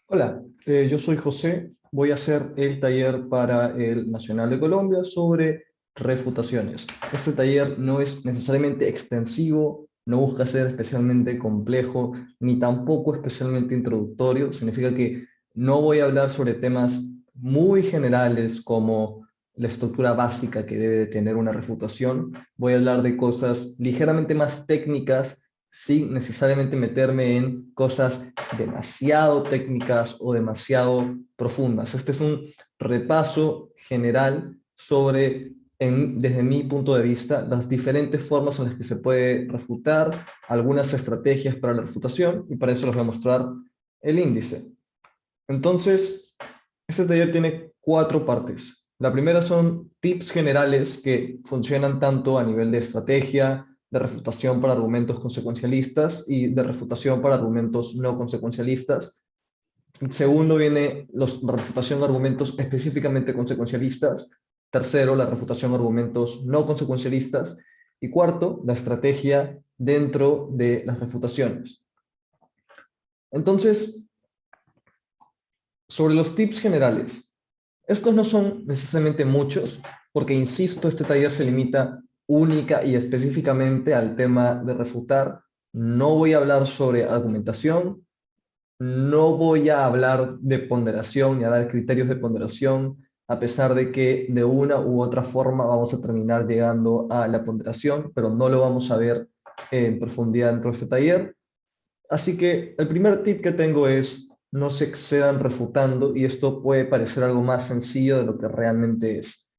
Hola, yo soy José. Voy a hacer el taller para el Nacional de Colombia sobre refutaciones. Este taller no es necesariamente extensivo, no busca ser especialmente complejo, ni tampoco especialmente introductorio. Significa que no voy a hablar sobre temas muy generales como la estructura básica que debe de tener una refutación. Voy a hablar de cosas ligeramente más técnicas sin necesariamente meterme en cosas demasiado técnicas o demasiado profundas. Este es un repaso general sobre, desde mi punto de vista, las diferentes formas en las que se puede refutar, algunas estrategias para la refutación, y para eso les voy a mostrar el índice. Entonces, este taller tiene 4 partes. La primera son tips generales que funcionan tanto a nivel de estrategia, de refutación para argumentos consecuencialistas y de refutación para argumentos no consecuencialistas. Segundo viene la refutación de argumentos específicamente consecuencialistas. Tercero, la refutación de argumentos no consecuencialistas. Y cuarto, la estrategia dentro de las refutaciones. Entonces, sobre los tips generales, estos no son necesariamente muchos, porque insisto, este taller se limita única y específicamente al tema de refutar. No voy a hablar sobre argumentación, no voy a hablar de ponderación ni a dar criterios de ponderación, a pesar de que de una u otra forma vamos a terminar llegando a la ponderación, pero no lo vamos a ver en profundidad dentro de este taller. Así que el primer tip que tengo es no se excedan refutando, y esto puede parecer algo más sencillo de lo que realmente es.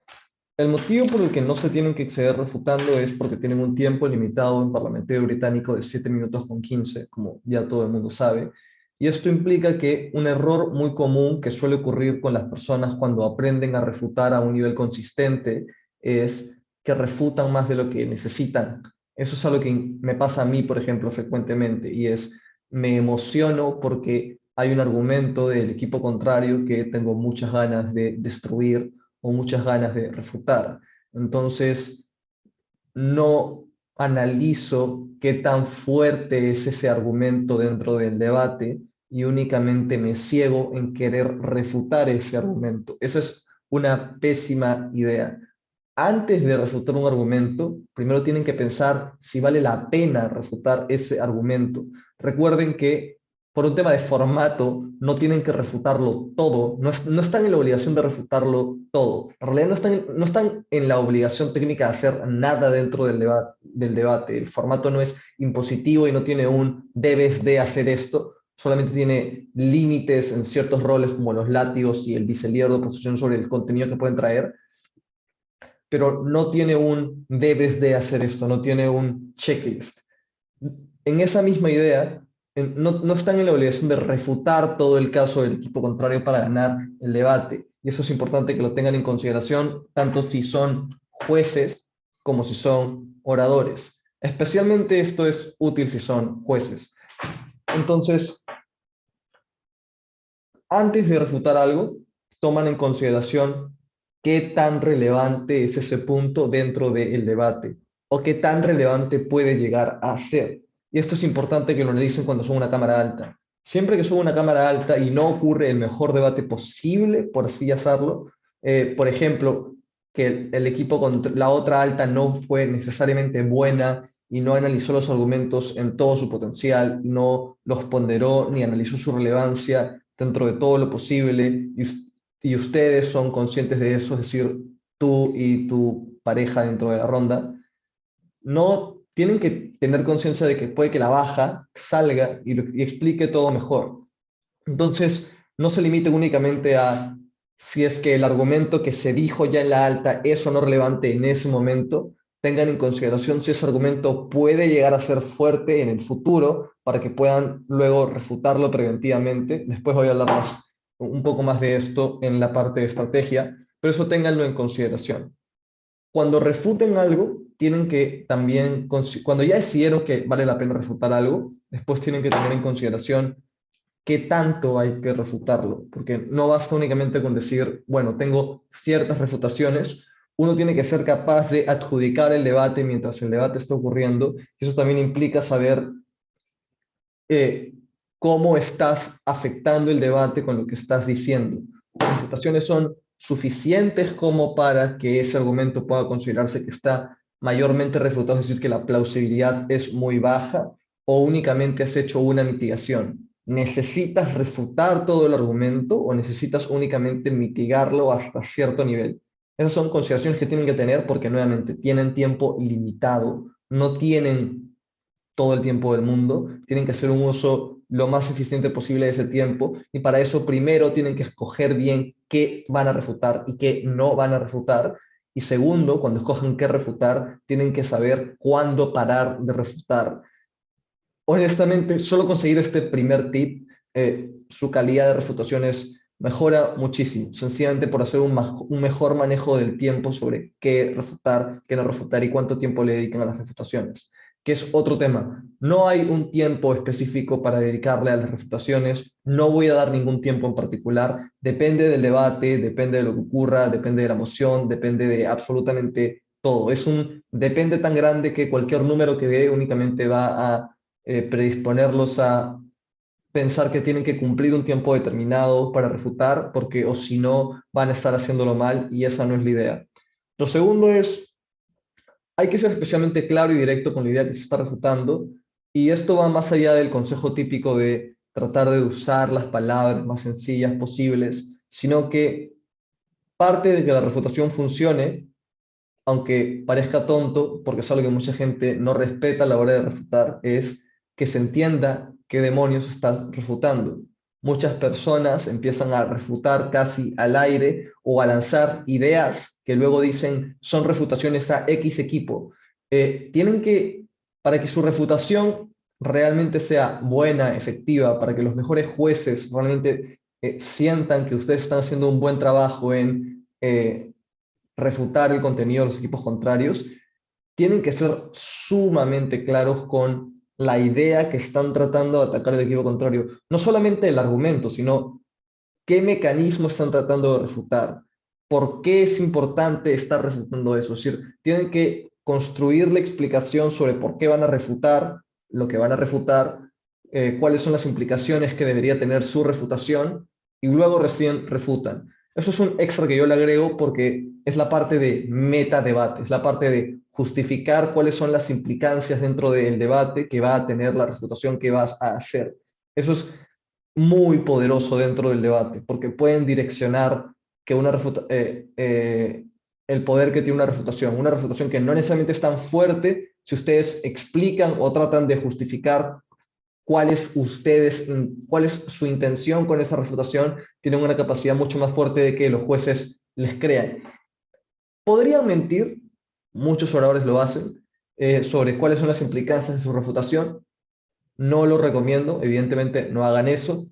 El motivo por el que no se tienen que exceder refutando es porque tienen un tiempo limitado en Parlamentario Británico de 7 minutos con 15, como ya todo el mundo sabe, y esto implica que un error muy común que suele ocurrir con las personas cuando aprenden a refutar a un nivel consistente es que refutan más de lo que necesitan. Eso es algo que me pasa a mí, por ejemplo, frecuentemente, y es me emociono porque hay un argumento del equipo contrario que tengo muchas ganas de destruir o muchas ganas de refutar. Entonces, no analizo qué tan fuerte es ese argumento dentro del debate y únicamente me ciego en querer refutar ese argumento. Esa es una pésima idea. Antes de refutar un argumento, primero tienen que pensar si vale la pena refutar ese argumento. Recuerden que por un tema de formato no tienen que refutarlo todo, no están en la obligación de refutarlo todo. En realidad no están en la obligación técnica de hacer nada dentro del debate. El formato no es impositivo y no tiene un debes de hacer esto, solamente tiene límites en ciertos roles como los látigos y el vicelíder de oposición sobre el contenido que pueden traer, pero no tiene un debes de hacer esto, no tiene un checklist. En esa misma idea, no están en la obligación de refutar todo el caso del equipo contrario para ganar el debate. Y eso es importante que lo tengan en consideración, tanto si son jueces como si son oradores. Especialmente esto es útil si son jueces. Entonces, antes de refutar algo, toman en consideración qué tan relevante es ese punto dentro del debate o qué tan relevante puede llegar a ser. Y esto es importante que lo analicen cuando son una cámara alta. Siempre que son una cámara alta y no ocurre el mejor debate posible, por así hacerlo, por ejemplo, que el equipo contra la otra alta no fue necesariamente buena y no analizó los argumentos en todo su potencial, no los ponderó ni analizó su relevancia dentro de todo lo posible, y ustedes son conscientes de eso, es decir, tú y tu pareja dentro de la ronda, no tienen que tener conciencia de que puede que la baja salga y explique todo mejor. Entonces, no se limiten únicamente a si es que el argumento que se dijo ya en la alta es o no relevante en ese momento, tengan en consideración si ese argumento puede llegar a ser fuerte en el futuro para que puedan luego refutarlo preventivamente. Después voy a hablar un poco más de esto en la parte de estrategia, pero eso ténganlo en consideración. Cuando refuten algo, tienen que también, cuando ya decidieron que vale la pena refutar algo, después tienen que tener en consideración qué tanto hay que refutarlo, porque no basta únicamente con decir, bueno, tengo ciertas refutaciones, uno tiene que ser capaz de adjudicar el debate mientras el debate está ocurriendo, y eso también implica saber eh, cómo estás afectando el debate con lo que estás diciendo. Las refutaciones son suficientes como para que ese argumento pueda considerarse que está mayormente refutado, es decir, que la plausibilidad es muy baja, o únicamente has hecho una mitigación. ¿Necesitas refutar todo el argumento o necesitas únicamente mitigarlo hasta cierto nivel? Esas son consideraciones que tienen que tener porque nuevamente tienen tiempo limitado, no tienen todo el tiempo del mundo, tienen que hacer un uso lo más eficiente posible de ese tiempo y para eso primero tienen que escoger bien qué van a refutar y qué no van a refutar. Y segundo, cuando escogen qué refutar, tienen que saber cuándo parar de refutar. Honestamente, solo conseguir este primer tip, su calidad de refutaciones mejora muchísimo, sencillamente por hacer un mejor manejo del tiempo sobre qué refutar, qué no refutar y cuánto tiempo le dedican a las refutaciones, que es otro tema. No hay un tiempo específico para dedicarle a las refutaciones, no voy a dar ningún tiempo en particular, depende del debate, depende de lo que ocurra, depende de la moción, depende de absolutamente todo. Es un depende tan grande que cualquier número que dé únicamente va a predisponerlos a pensar que tienen que cumplir un tiempo determinado para refutar, porque o si no van a estar haciéndolo mal y esa no es la idea. Lo segundo es, hay que ser especialmente claro y directo con la idea que se está refutando y esto va más allá del consejo típico de tratar de usar las palabras más sencillas posibles, sino que parte de que la refutación funcione, aunque parezca tonto, porque es algo que mucha gente no respeta a la hora de refutar, es que se entienda qué demonios estás refutando. Muchas personas empiezan a refutar casi al aire o a lanzar ideas que luego dicen son refutaciones a X equipo. Tienen que, para que su refutación realmente sea buena, efectiva, para que los mejores jueces realmente sientan que ustedes están haciendo un buen trabajo en refutar el contenido de los equipos contrarios, tienen que ser sumamente claros con la idea que están tratando de atacar el equipo contrario. No solamente el argumento, sino qué mecanismo están tratando de refutar, por qué es importante estar refutando eso. Es decir, tienen que construir la explicación sobre por qué van a refutar lo que van a refutar, cuáles son las implicaciones que debería tener su refutación y luego recién refutan. Eso es un extra que yo le agrego porque es la parte de metadebate, es la parte de justificar cuáles son las implicancias dentro del debate que va a tener la refutación que vas a hacer. Eso es muy poderoso dentro del debate, porque pueden direccionar que el poder que tiene una refutación que no necesariamente es tan fuerte, si ustedes explican o tratan de justificar cuál es su intención con esa refutación, tienen una capacidad mucho más fuerte de que los jueces les crean. Podrían mentir, muchos oradores lo hacen, sobre cuáles son las implicancias de su refutación. No lo recomiendo, evidentemente no hagan eso,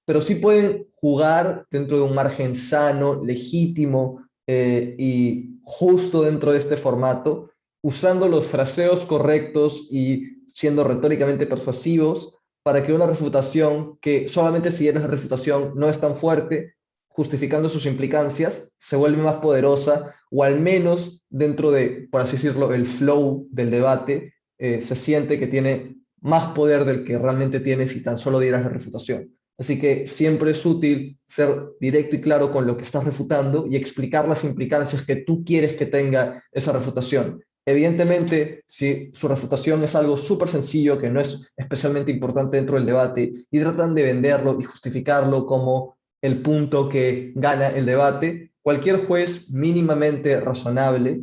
pero sí pueden jugar dentro de un margen sano, legítimo y justo dentro de este formato, usando los fraseos correctos y siendo retóricamente persuasivos para que una refutación que solamente si eres la refutación no es tan fuerte, justificando sus implicancias, se vuelve más poderosa o al menos dentro de, por así decirlo, el flow del debate, se siente que tiene más poder del que realmente tiene si tan solo dieras la refutación. Así que siempre es útil ser directo y claro con lo que estás refutando y explicar las implicancias que tú quieres que tenga esa refutación. Evidentemente, si su refutación es algo súper sencillo, que no es especialmente importante dentro del debate, y tratan de venderlo y justificarlo como el punto que gana el debate, cualquier juez mínimamente razonable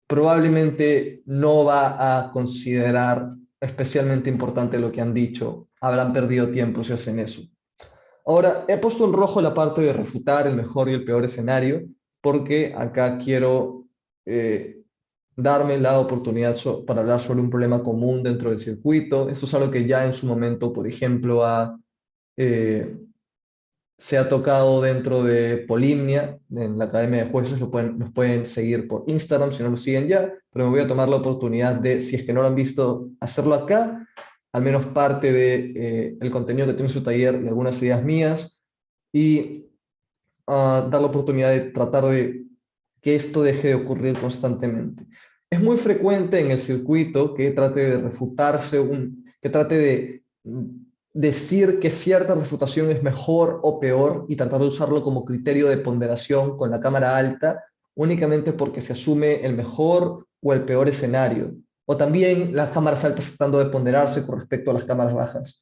probablemente no va a considerar especialmente importante lo que han dicho. Habrán perdido tiempo si hacen eso. Ahora, he puesto en rojo la parte de refutar el mejor y el peor escenario, porque acá quiero darme la oportunidad para hablar sobre un problema común dentro del circuito. Esto es algo que ya en su momento, por ejemplo, eh, se ha tocado dentro de Polimnia, en la Academia de Jueces, nos pueden seguir por Instagram si no lo siguen ya, pero me voy a tomar la oportunidad de, si es que no lo han visto, hacerlo acá, al menos parte de, el contenido que tiene su taller y algunas ideas mías, y dar la oportunidad de tratar de que esto deje de ocurrir constantemente. Es muy frecuente en el circuito que trate de refutarse, que trate de decir que cierta refutación es mejor o peor y tratar de usarlo como criterio de ponderación con la cámara alta únicamente porque se asume el mejor o el peor escenario. O también las cámaras altas tratando de ponderarse con respecto a las cámaras bajas.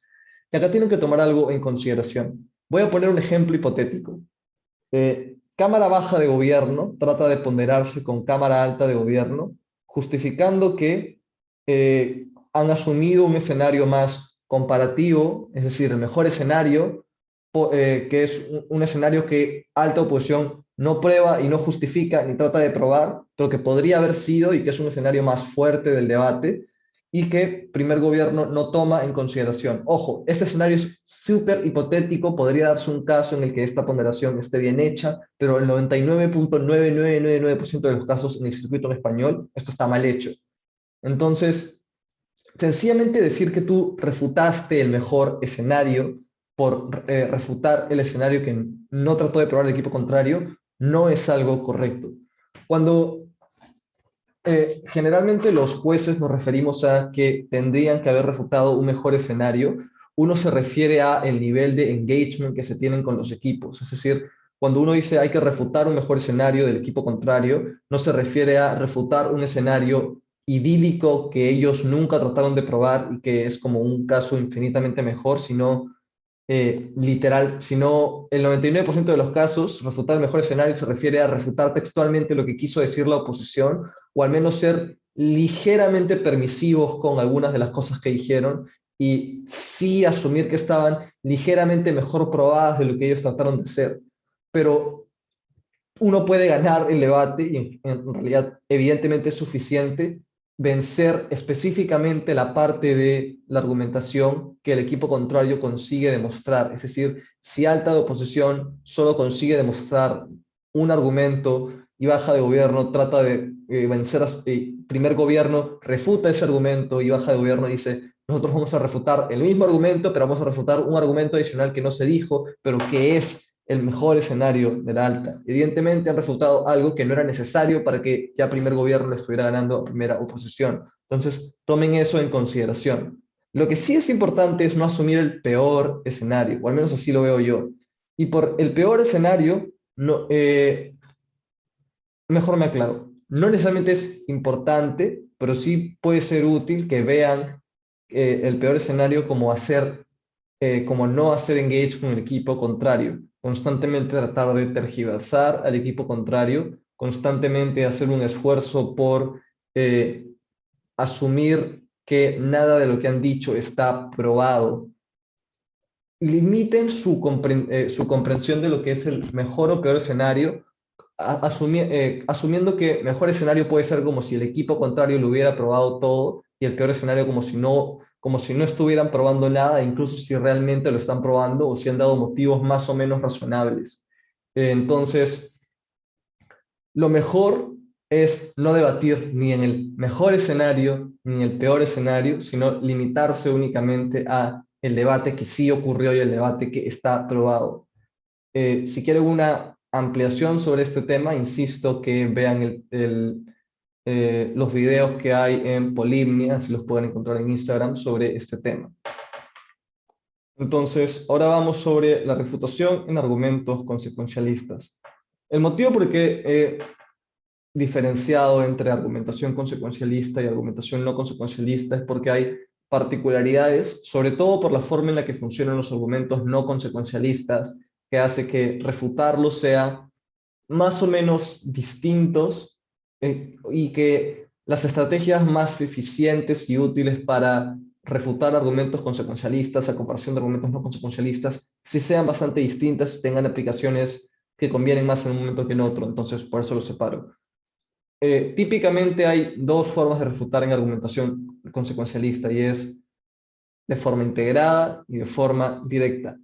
Y acá tienen que tomar algo en consideración. Voy a poner un ejemplo hipotético. Cámara baja de gobierno trata de ponderarse con cámara alta de gobierno, justificando que han asumido un escenario más comparativo, es decir, el mejor escenario, que es un escenario que alta oposición no prueba y no justifica ni trata de probar, pero que podría haber sido y que es un escenario más fuerte del debate y que primer gobierno no toma en consideración. Ojo, este escenario es súper hipotético, podría darse un caso en el que esta ponderación esté bien hecha, pero el 99.9999% de los casos en el circuito en español, esto está mal hecho. Entonces, sencillamente decir que tú refutaste el mejor escenario por refutar el escenario que no trató de probar el equipo contrario, no es algo correcto. Cuando generalmente los jueces nos referimos a que tendrían que haber refutado un mejor escenario. Uno se refiere a el nivel de engagement que se tienen con los equipos. Es decir, cuando uno dice hay que refutar un mejor escenario del equipo contrario, no se refiere a refutar un escenario idílico que ellos nunca trataron de probar y que es como un caso infinitamente mejor, sino literal, sino el 99% de los casos, refutar el mejor escenario se refiere a refutar textualmente lo que quiso decir la oposición, o al menos ser ligeramente permisivos con algunas de las cosas que dijeron, y sí asumir que estaban ligeramente mejor probadas de lo que ellos trataron de ser. Pero uno puede ganar el debate, y en realidad evidentemente es suficiente, vencer específicamente la parte de la argumentación que el equipo contrario consigue demostrar. Es decir, si alta de oposición solo consigue demostrar un argumento y baja de gobierno trata de vencer a primer gobierno, refuta ese argumento y baja de gobierno dice, nosotros vamos a refutar el mismo argumento, pero vamos a refutar un argumento adicional que no se dijo, pero que es el mejor escenario de la alta. Evidentemente han refutado algo que no era necesario para que ya primer gobierno le estuviera ganando a primera oposición. Entonces, tomen eso en consideración. Lo que sí es importante es no asumir el peor escenario, o al menos así lo veo yo. Y por el peor escenario, no, mejor me aclaro. No necesariamente es importante, pero sí puede ser útil que vean el peor escenario como hacer como no hacer engage con el equipo contrario, constantemente tratar de tergiversar al equipo contrario, constantemente hacer un esfuerzo por eh, asumir que nada de lo que han dicho está probado. Limiten su comprensión de lo que es el mejor o peor escenario, asumiendo que mejor escenario puede ser como si el equipo contrario lo hubiera probado todo y el peor escenario como si no estuvieran probando nada, incluso si realmente lo están probando o si han dado motivos más o menos razonables. Entonces, lo mejor es no debatir ni en el mejor escenario ni en el peor escenario, sino limitarse únicamente a el debate que sí ocurrió y el debate que está probado. Si quieren una ampliación sobre este tema, insisto que vean los videos que hay en Polymnia, si los pueden encontrar en Instagram, sobre este tema. Entonces, ahora vamos sobre la refutación en argumentos consecuencialistas. El motivo por el que he diferenciado entre argumentación consecuencialista y argumentación no consecuencialista es porque hay particularidades, sobre todo por la forma en la que funcionan los argumentos no consecuencialistas, que hace que refutarlos sea más o menos distintos y que las estrategias más eficientes y útiles para refutar argumentos consecuencialistas a comparación de argumentos no consecuencialistas sí sean bastante distintas y tengan aplicaciones que convienen más en un momento que en otro. Entonces, por eso los separo. Típicamente hay dos formas de refutar en argumentación consecuencialista y es de forma integrada y de forma directa.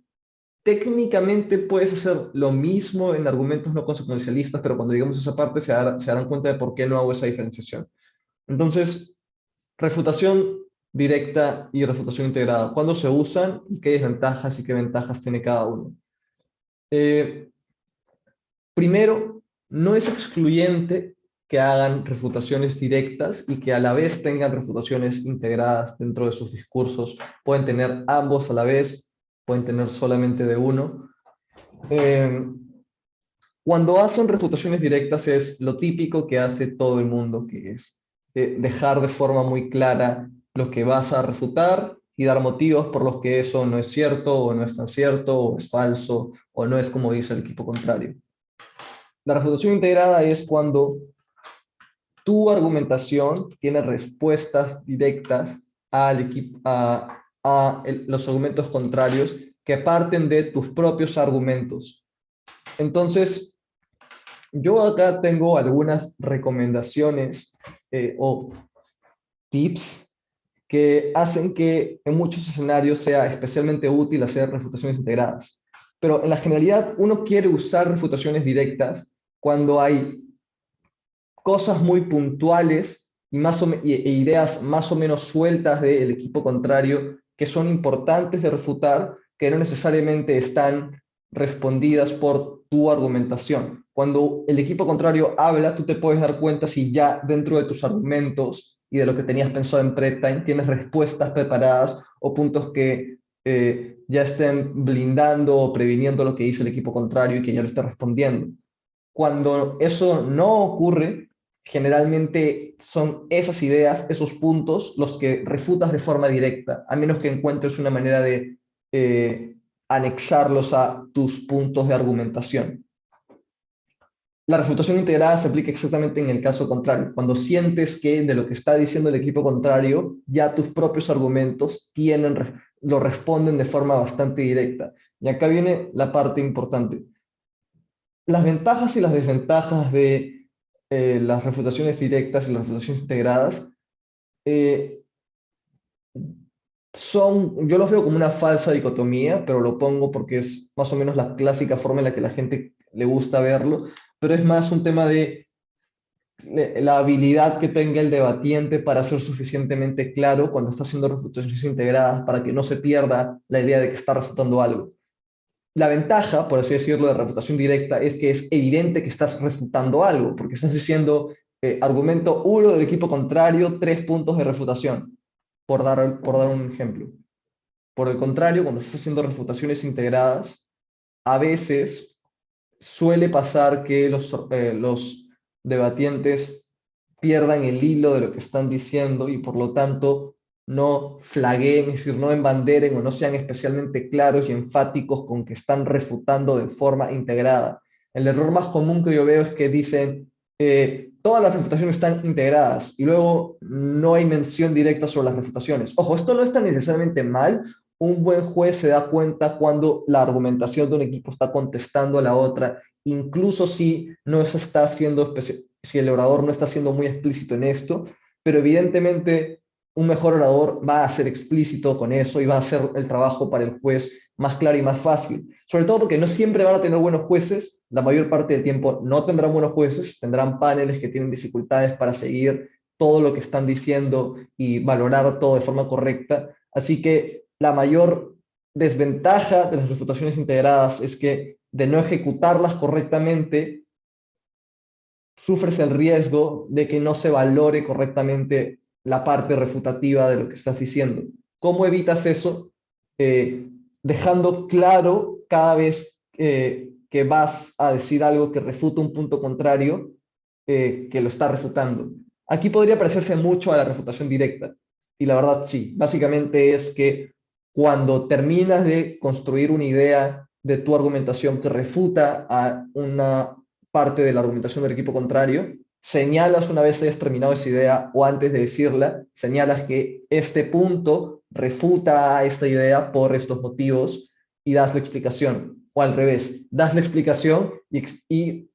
Técnicamente puedes hacer lo mismo en argumentos no consecuencialistas, pero cuando digamos esa parte se darán cuenta de por qué no hago esa diferenciación. Entonces, refutación directa y refutación integrada. ¿Cuándo se usan y qué desventajas y qué ventajas tiene cada uno? Eh, Primero, no es excluyente que hagan refutaciones directas y que a la vez tengan refutaciones integradas dentro de sus discursos. Pueden tener ambos a la vez, pueden tener solamente de uno. Eh, Cuando hacen refutaciones directas es lo típico que hace todo el mundo, que es dejar de forma muy clara lo que vas a refutar y dar motivos por los que eso no es cierto, o no es tan cierto, o es falso, o no es como dice el equipo contrario. La refutación integrada es cuando tu argumentación tiene respuestas directas al equipo, los argumentos contrarios que parten de tus propios argumentos. Entonces, yo acá tengo algunas recomendaciones o tips que hacen que en muchos escenarios sea especialmente útil hacer refutaciones integradas. Pero en la generalidad uno quiere usar refutaciones directas cuando hay cosas muy puntuales y ideas más o menos sueltas del equipo contrario que son importantes de refutar, que no necesariamente están respondidas por tu argumentación. Cuando el equipo contrario habla, tú te puedes dar cuenta si ya dentro de tus argumentos y de lo que tenías pensado en prep time tienes respuestas preparadas o puntos que ya estén blindando o previniendo lo que dice el equipo contrario y que ya lo esté respondiendo. Cuando eso no ocurre, generalmente son esas ideas, esos puntos, los que refutas de forma directa, a menos que encuentres una manera de anexarlos a tus puntos de argumentación. La refutación integrada se aplica exactamente en el caso contrario, cuando sientes que de lo que está diciendo el equipo contrario, ya tus propios argumentos lo responden de forma bastante directa. Y acá viene la parte importante. Las ventajas y las desventajas de las refutaciones directas y las refutaciones integradas eh, yo los veo como una falsa dicotomía, pero lo pongo porque es más o menos la clásica forma en la que la gente le gusta verlo, pero es más un tema de la habilidad que tenga el debatiente para ser suficientemente claro cuando está haciendo refutaciones integradas para que no se pierda la idea de que está refutando algo. La ventaja, por así decirlo, de refutación directa es que es evidente que estás refutando algo, porque estás diciendo argumento 1 del equipo contrario, 3 puntos de refutación, por dar un ejemplo. Por el contrario, cuando estás haciendo refutaciones integradas, a veces suele pasar que los debatientes pierdan el hilo de lo que están diciendo y por lo tanto no flagueen, es decir, no embanderen o no sean especialmente claros y enfáticos con que están refutando de forma integrada. El error más común que yo veo es que dicen, todas las refutaciones están integradas y luego no hay mención directa sobre las refutaciones. Ojo, esto no está necesariamente mal. Un buen juez se da cuenta cuando la argumentación de un equipo está contestando a la otra, incluso si no se está haciendo, si el orador no está siendo muy explícito en esto, pero evidentemente un mejor orador va a ser explícito con eso y va a hacer el trabajo para el juez más claro y más fácil. Sobre todo porque no siempre van a tener buenos jueces, la mayor parte del tiempo no tendrán buenos jueces, tendrán paneles que tienen dificultades para seguir todo lo que están diciendo y valorar todo de forma correcta. Así que la mayor desventaja de las refutaciones integradas es que de no ejecutarlas correctamente, sufres el riesgo de que no se valore correctamente la parte refutativa de lo que estás diciendo. ¿Cómo evitas eso? Dejando claro cada vez que vas a decir algo que refuta un punto contrario, que lo está refutando. Aquí podría parecerse mucho a la refutación directa, y la verdad sí, básicamente es que cuando terminas de construir una idea de tu argumentación que refuta a una parte de la argumentación del equipo contrario, señalas una vez hayas terminado esa idea o antes de decirla, señalas que este punto refuta a esta idea por estos motivos y das la explicación. O al revés, das la explicación y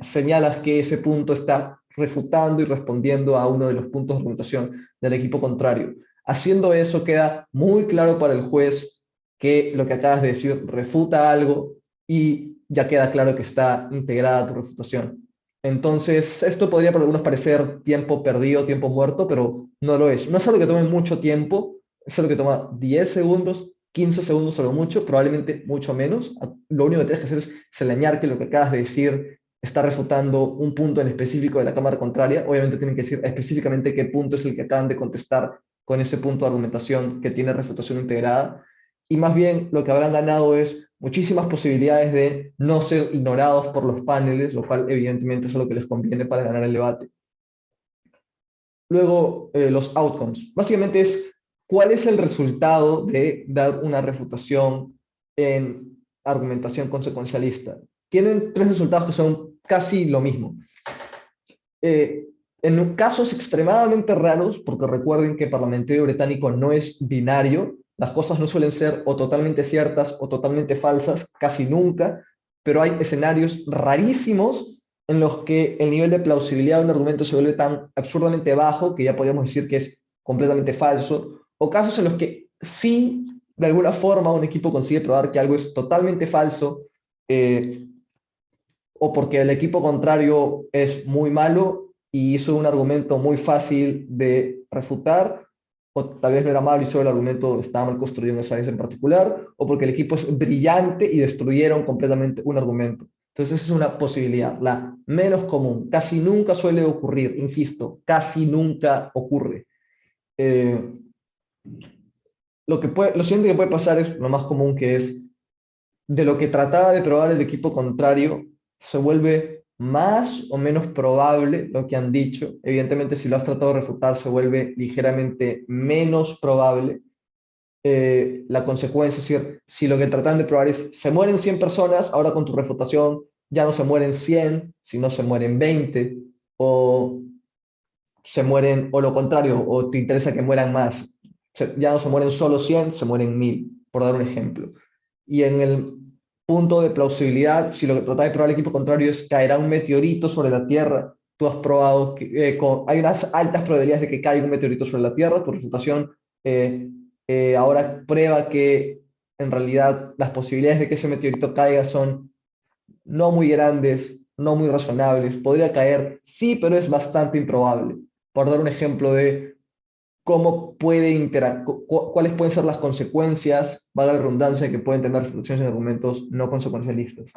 señalas que ese punto está refutando y respondiendo a uno de los puntos de argumentación del equipo contrario. Haciendo eso queda muy claro para el juez que lo que acabas de decir refuta algo y ya queda claro que está integrada tu refutación. Entonces, esto podría para algunos parecer tiempo perdido, tiempo muerto, pero no lo es. No es algo que tome mucho tiempo, es algo que toma 10 segundos, 15 segundos a lo mucho, probablemente mucho menos. Lo único que tienes que hacer es señalar que lo que acabas de decir está refutando un punto en específico de la cámara contraria, obviamente tienen que decir específicamente qué punto es el que acaban de contestar con ese punto de argumentación que tiene refutación integrada, y más bien lo que habrán ganado es muchísimas posibilidades de no ser ignorados por los paneles, lo cual evidentemente es lo que les conviene para ganar el debate. Luego, los outcomes. Básicamente es cuál es el resultado de dar una refutación en argumentación consecuencialista. Tienen tres resultados que son casi lo mismo. Eh, en casos extremadamente raros, porque recuerden que el parlamentario británico no es binario, las cosas no suelen ser o totalmente ciertas o totalmente falsas, casi nunca, pero hay escenarios rarísimos en los que el nivel de plausibilidad de un argumento se vuelve tan absurdamente bajo que ya podríamos decir que es completamente falso, o casos en los que sí, de alguna forma, un equipo consigue probar que algo es totalmente falso, eh, o porque el equipo contrario es muy malo y hizo un argumento muy fácil de refutar, o tal vez no era malo y solo el argumento estaba mal construido en esa vez en particular, o porque el equipo es brillante y destruyeron completamente un argumento. Entonces, esa es una posibilidad, la menos común. Casi nunca suele ocurrir, insisto, casi nunca ocurre. Eh, lo siguiente que puede pasar es lo más común, que es de lo que trataba de probar el equipo contrario, se vuelve más o menos probable lo que han dicho. Evidentemente, si lo has tratado de refutar, se vuelve ligeramente menos probable. La consecuencia, es decir, si lo que tratan de probar es se mueren 100 personas, ahora con tu refutación ya no se mueren 100, sino se mueren 20, o se mueren, o lo contrario, o te interesa que mueran más. Ya no se mueren solo 100, se mueren 1000, por dar un ejemplo. Y en el punto de plausibilidad, si lo que trata de probar el equipo contrario es caerá un meteorito sobre la Tierra, tú has probado que hay unas altas probabilidades de que caiga un meteorito sobre la Tierra, tu refutación ahora prueba que en realidad las posibilidades de que ese meteorito caiga son no muy grandes, no muy razonables. Podría caer, sí, pero es bastante improbable. Por dar un ejemplo de cómo puede cuáles pueden ser las consecuencias, valga la redundancia, que pueden tener refutaciones en argumentos no consecuencialistas.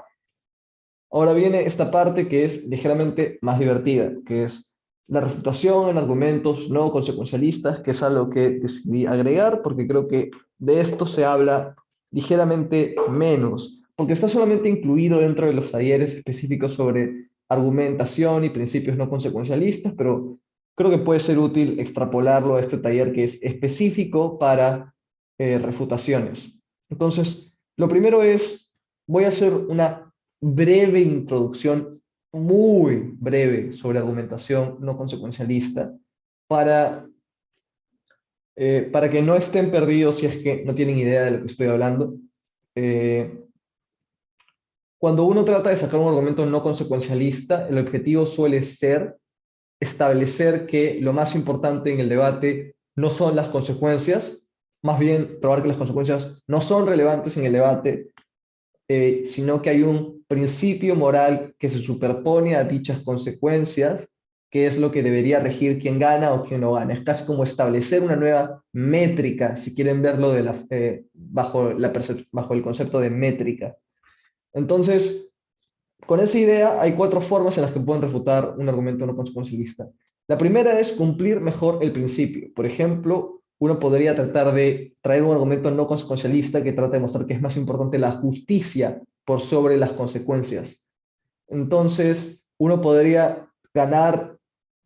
Ahora viene esta parte que es ligeramente más divertida, que es la refutación en argumentos no consecuencialistas, que es algo que decidí agregar porque creo que de esto se habla ligeramente menos, porque está solamente incluido dentro de los talleres específicos sobre argumentación y principios no consecuencialistas, pero creo que puede ser útil extrapolarlo a este taller que es específico para refutaciones. Entonces, lo primero es, voy a hacer una breve introducción, muy breve, sobre argumentación no consecuencialista, para, para que no estén perdidos si es que no tienen idea de lo que estoy hablando. Eh, Cuando uno trata de sacar un argumento no consecuencialista, el objetivo suele ser establecer que lo más importante en el debate no son las consecuencias, más bien probar que las consecuencias no son relevantes en el debate, sino que hay un principio moral que se superpone a dichas consecuencias, que es lo que debería regir quién gana o quién no gana. Es casi como establecer una nueva métrica, si quieren verlo bajo el concepto de métrica. Entonces, con esa idea, hay cuatro formas en las que pueden refutar un argumento no consecuencialista. La primera es cumplir mejor el principio. Por ejemplo, uno podría tratar de traer un argumento no consecuencialista que trata de mostrar que es más importante la justicia por sobre las consecuencias. Entonces, uno podría tratar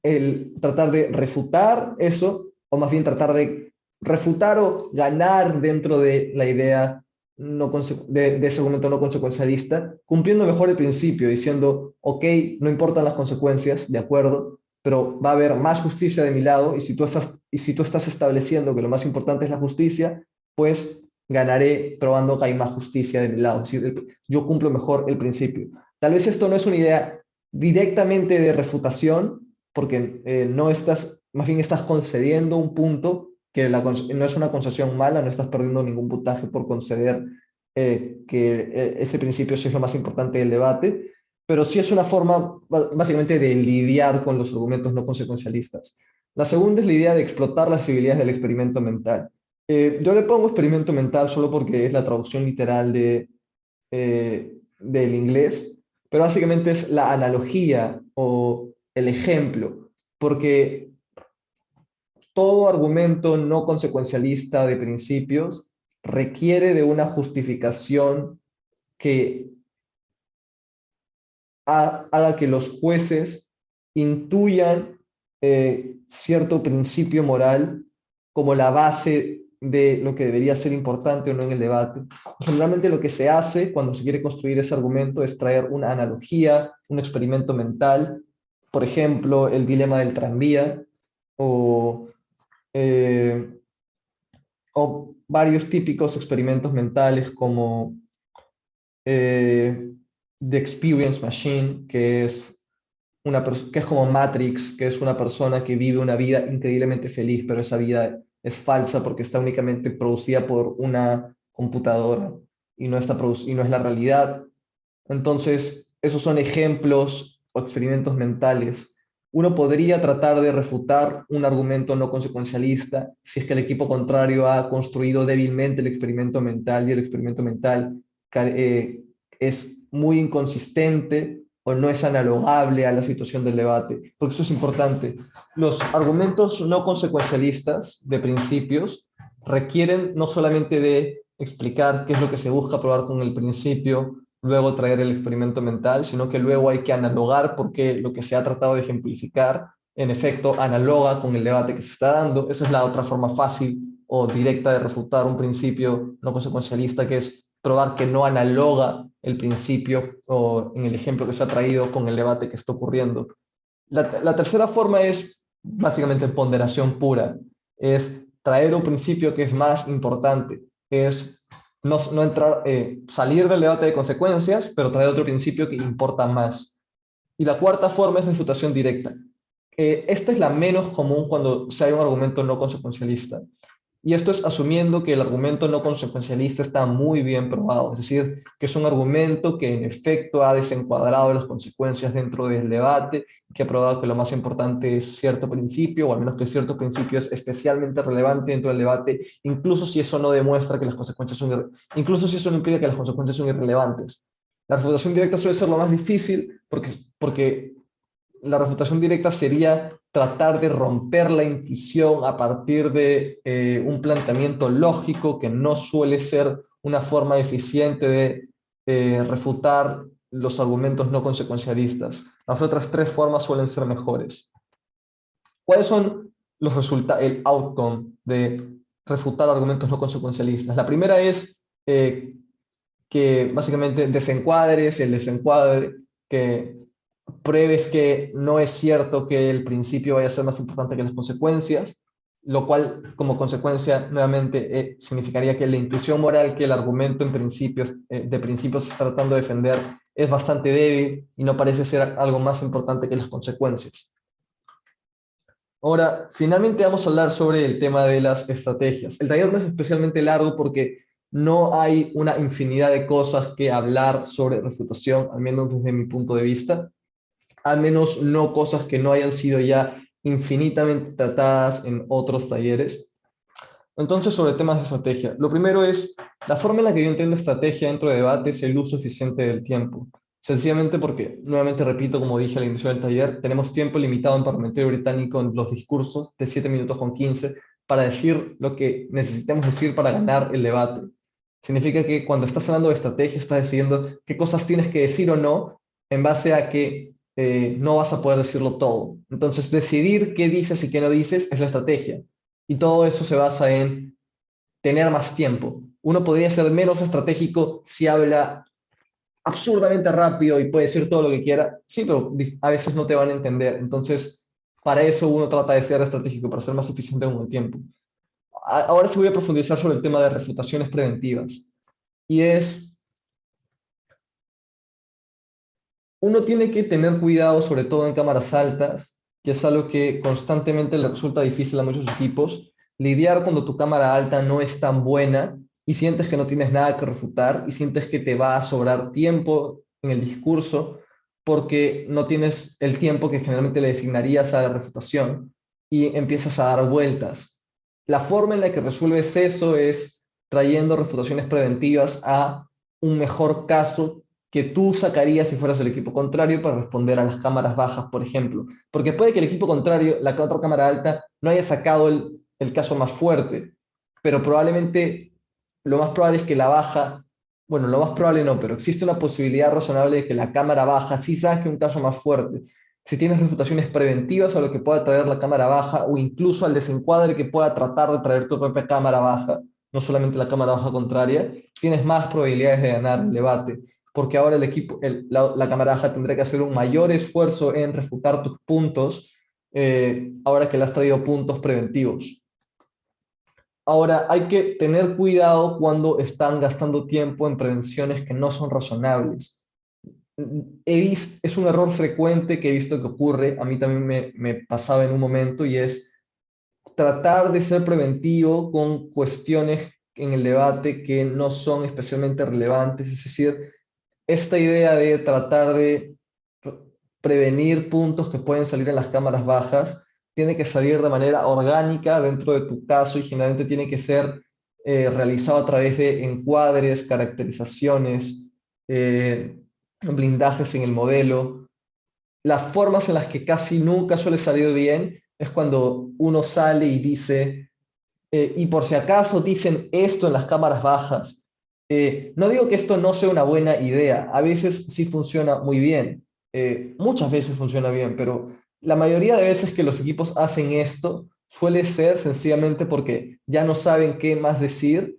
de refutar eso, o más bien tratar de refutar o ganar dentro de la idea de ese argumento no consecuencialista, cumpliendo mejor el principio, diciendo, ok, no importan las consecuencias, de acuerdo, pero va a haber más justicia de mi lado, y si tú estás estableciendo que lo más importante es la justicia, pues ganaré probando que hay más justicia de mi lado. Es decir, yo cumplo mejor el principio. Tal vez esto no es una idea directamente de refutación, porque no estás, más bien estás concediendo un punto que no es una concesión mala, no estás perdiendo ningún puntaje por conceder ese principio sí es lo más importante del debate, pero sí es una forma básicamente de lidiar con los argumentos no consecuencialistas. La segunda es la idea de explotar las habilidades del experimento mental. Yo le pongo experimento mental solo porque es la traducción literal del inglés, pero básicamente es la analogía o el ejemplo, porque todo argumento no consecuencialista de principios requiere de una justificación que haga que los jueces intuyan cierto principio moral como la base de lo que debería ser importante o no en el debate. Generalmente lo que se hace cuando se quiere construir ese argumento es traer una analogía, un experimento mental, por ejemplo, el dilema del tranvía o, eh, o varios típicos experimentos mentales como The Experience Machine, que es como Matrix, que es una persona que vive una vida increíblemente feliz, pero esa vida es falsa porque está únicamente producida por una computadora y y no es la realidad. Entonces, esos son ejemplos o experimentos mentales. Uno podría tratar de refutar un argumento no consecuencialista si es que el equipo contrario ha construido débilmente el experimento mental y el experimento mental es muy inconsistente o no es analogable a la situación del debate. Porque eso es importante. Los argumentos no consecuencialistas de principios requieren no solamente de explicar qué es lo que se busca probar con el principio, luego traer el experimento mental, sino que luego hay que analogar porque lo que se ha tratado de ejemplificar, en efecto, analoga con el debate que se está dando. Esa es la otra forma fácil o directa de refutar un principio no consecuencialista, que es probar que no analoga el principio o en el ejemplo que se ha traído con el debate que está ocurriendo. La tercera forma es básicamente ponderación pura, es traer un principio que es más importante, es no entrar, salir del debate de consecuencias, pero traer otro principio que importa más. Y la cuarta forma es refutación directa. Esta es la menos común cuando se hay un argumento no consecuencialista. Y esto es asumiendo que el argumento no consecuencialista está muy bien probado, es decir, que es un argumento que en efecto ha desencuadrado las consecuencias dentro del debate, que ha probado que lo más importante es cierto principio, o al menos que cierto principio es especialmente relevante dentro del debate, incluso si eso no demuestra que las consecuencias son, incluso si eso no implica que las consecuencias son irrelevantes. La refutación directa suele ser lo más difícil porque la refutación directa sería tratar de romper la intuición a partir de un planteamiento lógico que no suele ser una forma eficiente de refutar los argumentos no consecuencialistas. Las otras tres formas suelen ser mejores. ¿Cuáles son los resultados, el outcome de refutar argumentos no consecuencialistas? La primera es que básicamente desencuadres el desencuadre, que pruebes que no es cierto que el principio vaya a ser más importante que las consecuencias, lo cual como consecuencia nuevamente significaría que la intuición moral que el argumento de principios está tratando de defender es bastante débil y no parece ser algo más importante que las consecuencias. Ahora, finalmente vamos a hablar sobre el tema de las estrategias. El taller no es especialmente largo porque no hay una infinidad de cosas que hablar sobre refutación, al menos desde mi punto de vista, al menos no cosas que no hayan sido ya infinitamente tratadas en otros talleres. Entonces, sobre temas de estrategia. Lo primero es, la forma en la que yo entiendo estrategia dentro de debate es el uso eficiente del tiempo. Sencillamente porque, nuevamente repito, como dije al inicio del taller, tenemos tiempo limitado en Parlamentario Británico en los discursos de 7 minutos con 15 para decir lo que necesitamos decir para ganar el debate. Significa que cuando estás hablando de estrategia, estás decidiendo qué cosas tienes que decir o no en base a que no vas a poder decirlo todo. Entonces, decidir qué dices y qué no dices es la estrategia. Y todo eso se basa en tener más tiempo. Uno podría ser menos estratégico si habla absurdamente rápido y puede decir todo lo que quiera. Sí, pero a veces no te van a entender. Entonces, para eso uno trata de ser estratégico, para ser más eficiente con el tiempo. Ahora sí voy a profundizar sobre el tema de refutaciones preventivas. Y es, uno tiene que tener cuidado, sobre todo en cámaras altas, que es algo que constantemente le resulta difícil a muchos equipos, lidiar cuando tu cámara alta no es tan buena y sientes que no tienes nada que refutar y sientes que te va a sobrar tiempo en el discurso porque no tienes el tiempo que generalmente le designarías a la refutación y empiezas a dar vueltas. La forma en la que resuelves eso es trayendo refutaciones preventivas a un mejor caso que tú sacarías si fueras el equipo contrario para responder a las cámaras bajas, por ejemplo. Porque puede que el equipo contrario, la otra cámara alta, no haya sacado el caso más fuerte, pero probablemente lo más probable es que la baja, bueno, lo más probable no, pero existe una posibilidad razonable de que la cámara baja sí saque un caso más fuerte. Si tienes refutaciones preventivas a lo que pueda traer la cámara baja o incluso al desencuadre que pueda tratar de traer tu propia cámara baja, no solamente la cámara baja contraria, tienes más probabilidades de ganar el debate, porque ahora el equipo, la cámara baja tendrá que hacer un mayor esfuerzo en refutar tus puntos, ahora que le has traído puntos preventivos. Ahora, hay que tener cuidado cuando están gastando tiempo en prevenciones que no son razonables. Es un error frecuente que he visto que ocurre, a mí también me pasaba en un momento, y es tratar de ser preventivo con cuestiones en el debate que no son especialmente relevantes, es decir, esta idea de tratar de prevenir puntos que pueden salir en las cámaras bajas tiene que salir de manera orgánica dentro de tu caso y generalmente tiene que ser realizado a través de encuadres, caracterizaciones, blindajes en el modelo. Las formas en las que casi nunca suele salir bien es cuando uno sale y dice, y por si acaso dicen esto en las cámaras bajas. No digo que esto no sea una buena idea, a veces sí funciona muy bien, muchas veces funciona bien, pero la mayoría de veces que los equipos hacen esto suele ser sencillamente porque ya no saben qué más decir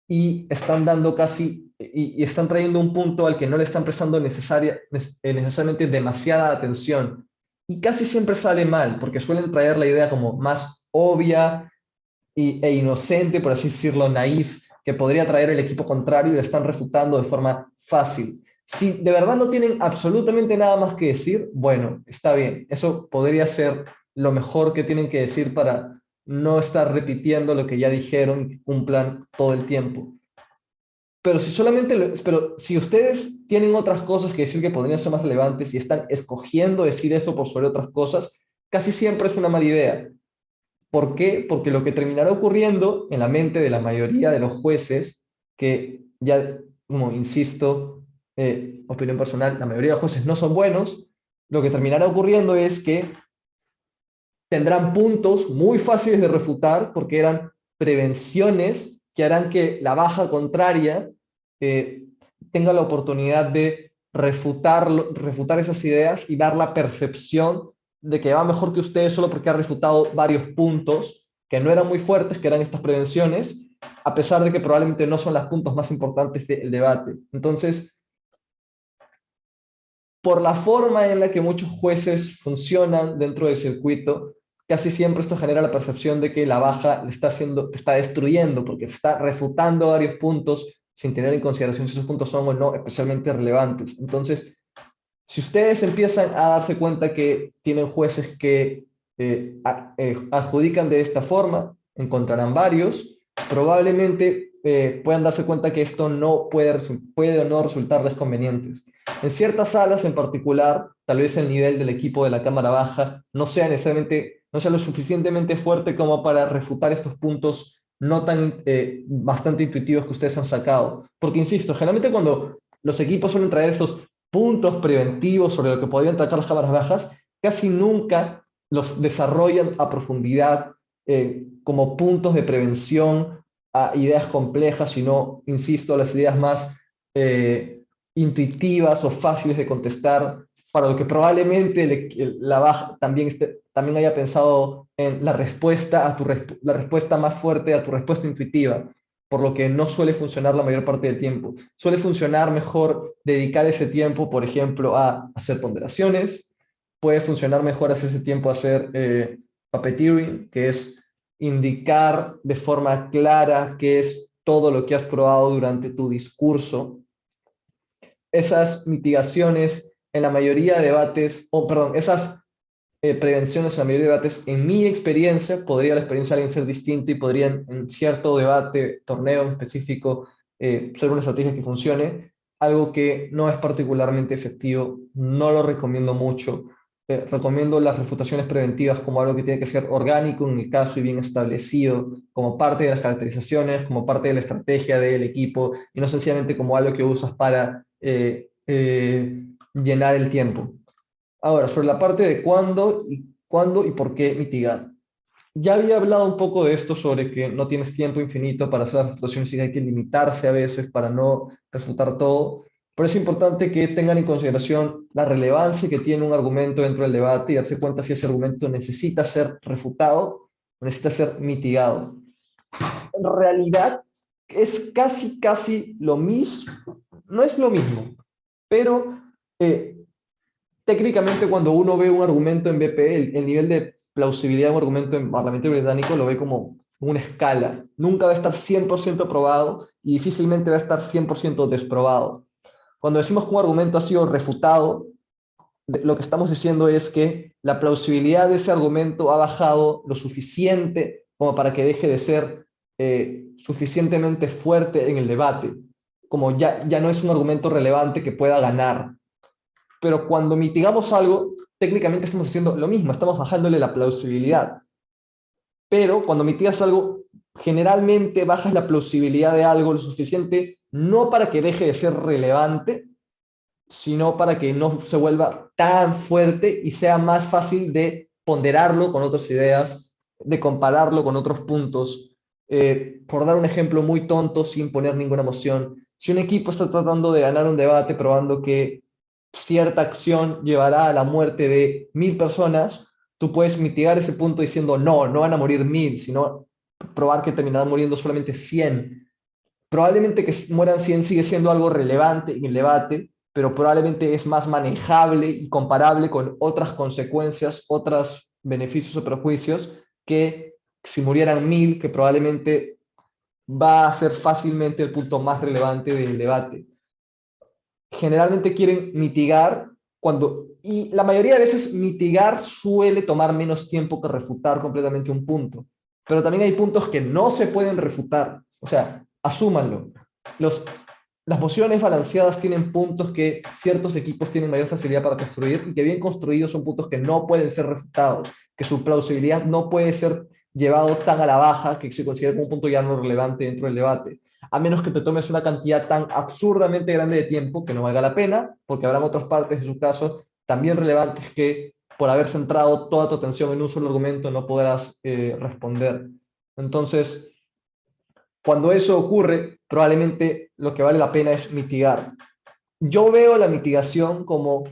y están dando casi, y están trayendo un punto al que no le están prestando necesariamente demasiada atención. Y casi siempre sale mal, porque suelen traer la idea como más obvia, e inocente, por así decirlo, naif, que podría traer el equipo contrario y lo están refutando de forma fácil. Si de verdad no tienen absolutamente nada más que decir, bueno, está bien, eso podría ser lo mejor que tienen que decir para no estar repitiendo lo que ya dijeron y que cumplan todo el tiempo. Pero si pero si ustedes tienen otras cosas que decir que podrían ser más relevantes y están escogiendo decir eso por sobre otras cosas, casi siempre es una mala idea. ¿Por qué? Porque lo que terminará ocurriendo en la mente de la mayoría de los jueces, que ya, como insisto, opinión personal, la mayoría de los jueces no son buenos, lo que terminará ocurriendo es que tendrán puntos muy fáciles de refutar porque eran prevenciones que harán que la baja contraria eh, tenga la oportunidad de refutar esas ideas y dar la percepción de que va mejor que ustedes solo porque ha refutado varios puntos que no eran muy fuertes, que eran estas prevenciones, a pesar de que probablemente no son los puntos más importantes del debate. Entonces, por la forma en la que muchos jueces funcionan dentro del circuito, casi siempre esto genera la percepción de que la baja te está destruyendo, porque está refutando varios puntos sin tener en consideración si esos puntos son o no especialmente relevantes. Entonces, si ustedes empiezan a darse cuenta que tienen jueces que adjudican de esta forma, encontrarán varios, probablemente puedan darse cuenta que esto no puede o no resultarles convenientes. En ciertas salas en particular, tal vez el nivel del equipo de la cámara baja no sea necesariamente, no sea lo suficientemente fuerte como para refutar estos puntos no tan bastante intuitivos que ustedes han sacado. Porque, insisto, generalmente cuando los equipos suelen traer estos puntos preventivos sobre lo que podrían tratar las cámaras bajas, casi nunca los desarrollan a profundidad como puntos de prevención a ideas complejas, sino, insisto, las ideas más intuitivas o fáciles de contestar, para lo que probablemente la baja también haya pensado en la respuesta, la respuesta más fuerte a tu respuesta intuitiva, por lo que no suele funcionar la mayor parte del tiempo. Suele funcionar mejor dedicar ese tiempo, por ejemplo, a hacer ponderaciones, puede funcionar mejor hacer ese tiempo a hacer puppeteering, que es indicar de forma clara qué es todo lo que has probado durante tu discurso. Esas mitigaciones en la mayoría de debates, o perdón, esas prevenciones en la mayoría de debates, en mi experiencia, podría la experiencia de alguien ser distinta y podrían en cierto debate, torneo específico, ser una estrategia que funcione, algo que no es particularmente efectivo, no lo recomiendo mucho. Recomiendo las refutaciones preventivas como algo que tiene que ser orgánico en el caso y bien establecido, como parte de las caracterizaciones, como parte de la estrategia del equipo, y no sencillamente como algo que usas para llenar el tiempo. Ahora, sobre la parte de cuándo y por qué mitigar. Ya había hablado un poco de esto sobre que no tienes tiempo infinito para hacer las refutaciones y hay que limitarse a veces para no refutar todo, pero es importante que tengan en consideración la relevancia que tiene un argumento dentro del debate y darse cuenta si ese argumento necesita ser refutado o necesita ser mitigado. En realidad es casi lo mismo, no es lo mismo, pero eh, técnicamente cuando uno ve un argumento en BP, el nivel de plausibilidad de un argumento en Parlamento británico lo ve como una escala. Nunca va a estar 100% probado y difícilmente va a estar 100% desprobado. Cuando decimos que un argumento ha sido refutado, lo que estamos diciendo es que la plausibilidad de ese argumento ha bajado lo suficiente como para que deje de ser suficientemente fuerte en el debate, como ya no es un argumento relevante que pueda ganar. Pero cuando mitigamos algo, técnicamente estamos haciendo lo mismo, estamos bajándole la plausibilidad. Pero cuando mitigas algo, generalmente bajas la plausibilidad de algo lo suficiente, no para que deje de ser relevante, sino para que no se vuelva tan fuerte y sea más fácil de ponderarlo con otras ideas, de compararlo con otros puntos. Por dar un ejemplo muy tonto, sin poner ninguna emoción, si un equipo está tratando de ganar un debate probando que cierta acción llevará a la muerte de 1000 personas, tú puedes mitigar ese punto diciendo, no van a morir 1000, sino probar que terminarán muriendo solamente 100. Probablemente que mueran 100 sigue siendo algo relevante en el debate, pero probablemente es más manejable y comparable con otras consecuencias, otros beneficios o perjuicios que si murieran 1000, que probablemente va a ser fácilmente el punto más relevante del debate. Generalmente quieren mitigar y la mayoría de veces mitigar suele tomar menos tiempo que refutar completamente un punto. Pero también hay puntos que no se pueden refutar. O sea, asúmanlo. Los, las mociones balanceadas tienen puntos que ciertos equipos tienen mayor facilidad para construir y que bien construidos son puntos que no pueden ser refutados, que su plausibilidad no puede ser llevado tan a la baja que se considere como un punto ya no relevante dentro del debate, a menos que te tomes una cantidad tan absurdamente grande de tiempo que no valga la pena, porque habrá otras partes de su caso también relevantes que por haber centrado toda tu atención en un solo argumento no podrás responder. Entonces, cuando eso ocurre, probablemente lo que vale la pena es mitigar. Yo veo la mitigación como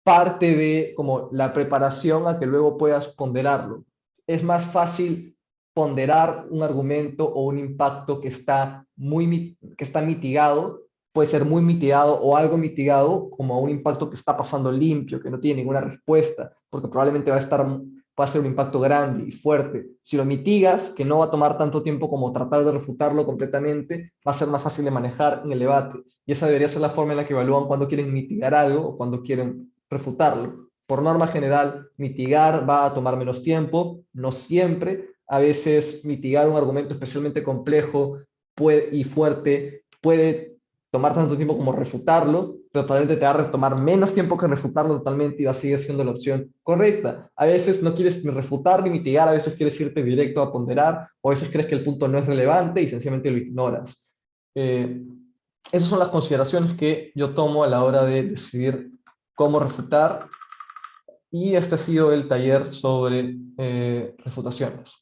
parte de como la preparación a que luego puedas ponderarlo. Es más fácil ponderar un argumento o un impacto que está mitigado, puede ser muy mitigado o algo mitigado, como un impacto que está pasando limpio, que no tiene ninguna respuesta, porque probablemente va a ser un impacto grande y fuerte. Si lo mitigas, que no va a tomar tanto tiempo como tratar de refutarlo completamente, va a ser más fácil de manejar en el debate. Y esa debería ser la forma en la que evalúan cuando quieren mitigar algo o cuando quieren refutarlo. Por norma general, mitigar va a tomar menos tiempo, no siempre. A veces mitigar un argumento especialmente complejo y fuerte puede tomar tanto tiempo como refutarlo, pero probablemente te va a tomar menos tiempo que refutarlo totalmente y va a seguir siendo la opción correcta. A veces no quieres ni refutar ni mitigar, a veces quieres irte directo a ponderar, o a veces crees que el punto no es relevante y sencillamente lo ignoras. Esas son las consideraciones que yo tomo a la hora de decidir cómo refutar, y este ha sido el taller sobre refutaciones.